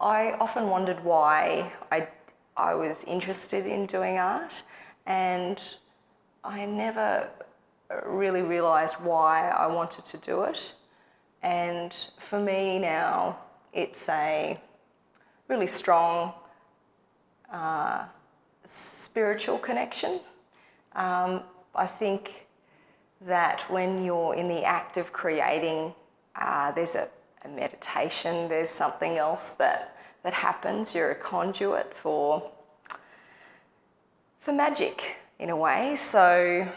I often wondered why I was interested in doing art, and I never really realised why I wanted to do it. And for me now, it's a really strong spiritual connection. I think that when you're in the act of creating, there's a meditation, there's something else that happens. You're a conduit for magic in a way. So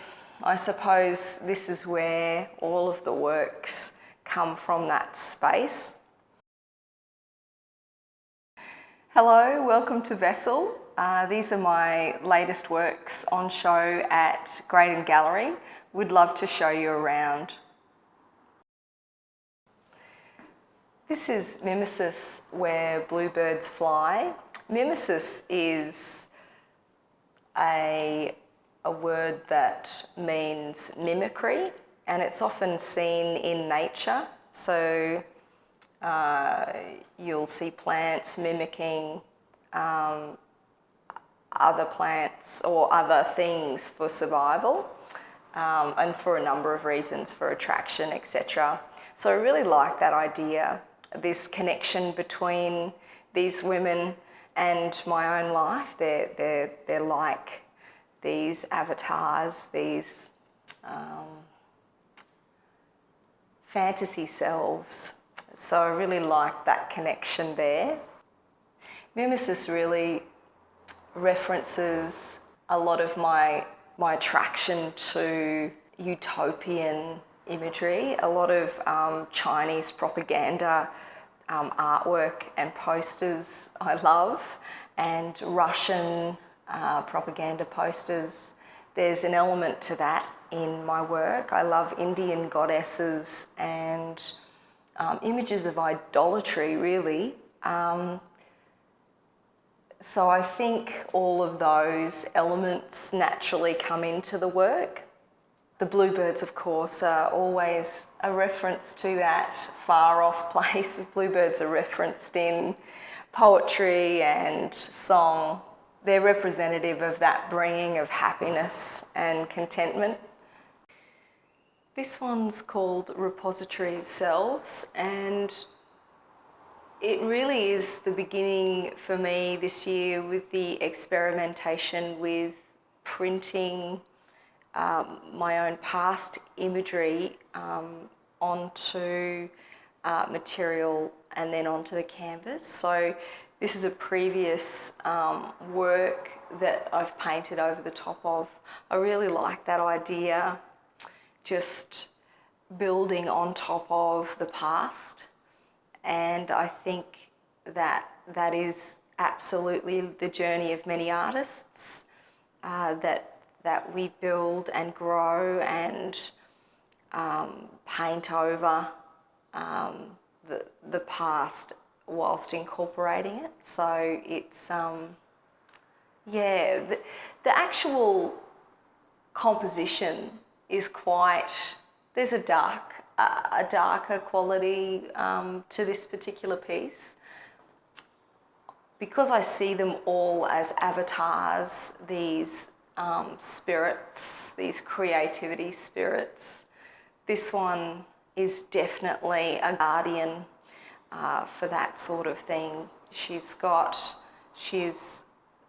I suppose this is where all of the works come from, that space. Hello, welcome to Vessel. These are my latest works on show at Graydon Gallery. Would love to show you around. This is mimesis, where bluebirds fly. Mimesis is a word that means mimicry, and it's often seen in nature. So you'll see plants mimicking other plants or other things for survival, and for a number of reasons, for attraction, etc. So I really like that idea, this connection between these women and my own life. They're like these avatars, these fantasy selves. So I really like that connection there. Mimesis really references a lot of my attraction to utopian imagery, a lot of Chinese propaganda artwork and posters I love, and Russian propaganda posters. There's an element to that in my work. I love Indian goddesses and images of idolatry, really. So I think all of those elements naturally come into the work. The bluebirds, of course, are always a reference to that far-off place. Bluebirds are referenced in poetry and song. They're representative of that bringing of happiness and contentment. This one's called Repository of Selves, and it really is the beginning for me this year with the experimentation with printing my own past imagery onto material and then onto the canvas. So this is a previous work that I've painted over the top of. I really like that idea, just building on top of the past. And I think that is absolutely the journey of many artists, that we build and grow and paint over the past whilst incorporating it. So it's the actual composition is quite, there's a darker quality to this particular piece. Because I see them all as avatars, these spirits, these creativity spirits, this one is definitely a guardian for that sort of thing. She's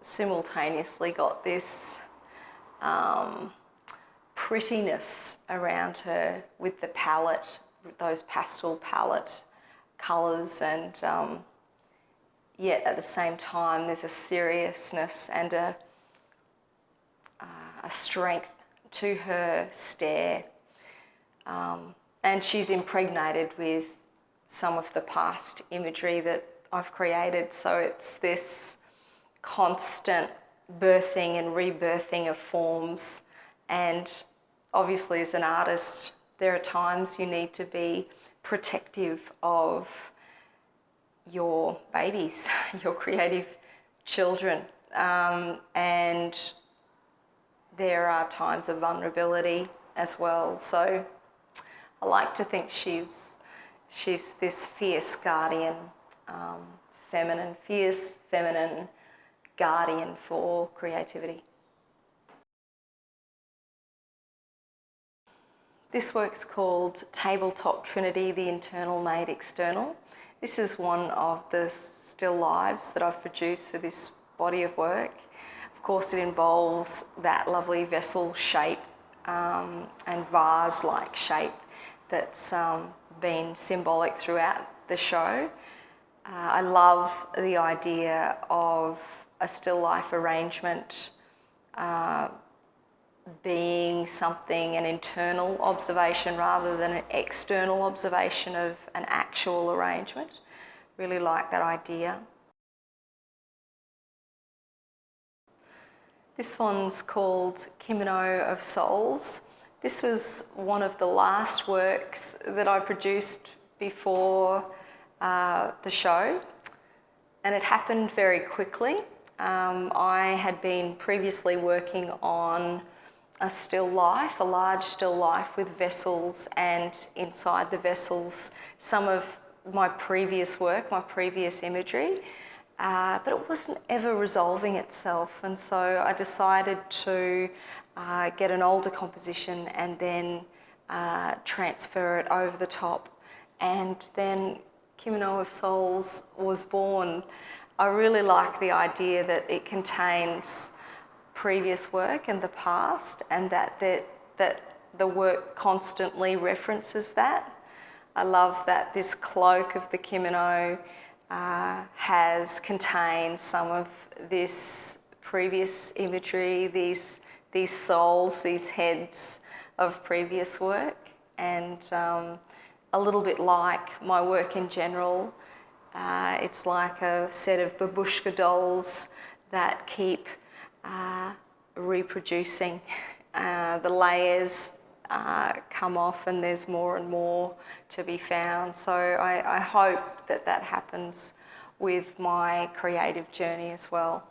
simultaneously got this prettiness around her with the palette, with those pastel palette colours, and yet at the same time there's a seriousness and a strength to her stare, and she's impregnated with some of the past imagery that I've created. So it's this constant birthing and rebirthing of forms. And obviously as an artist, there are times you need to be protective of your babies, your creative children, and there are times of vulnerability as well. So I like to think she's this fierce guardian feminine, fierce, feminine guardian for creativity. This work's called Tabletop Trinity, the Internal Made External. This is one of the still lives that I've produced for this body of work. Of course, it involves that lovely vessel shape and vase-like shape that's been symbolic throughout the show. I love the idea of a still life arrangement being something, an internal observation rather than an external observation of an actual arrangement. Really like that idea. This one's called Kimono of Souls. This was one of the last works that I produced before the show, and it happened very quickly. I had been previously working on a still life, a large still life with vessels, and inside the vessels some of my previous work, my previous imagery, but it wasn't ever resolving itself, and so I decided to get an older composition and then transfer it over the top, and then Kimono of Souls was born. I really like the idea that it contains previous work and the past, and that the work constantly references that. I love that this cloak of the kimono has contained some of this previous imagery, these souls, these heads of previous work, and a little bit like my work in general. It's like a set of babushka dolls that keep reproducing. The layers come off and there's more and more to be found. So I hope that happens with my creative journey as well.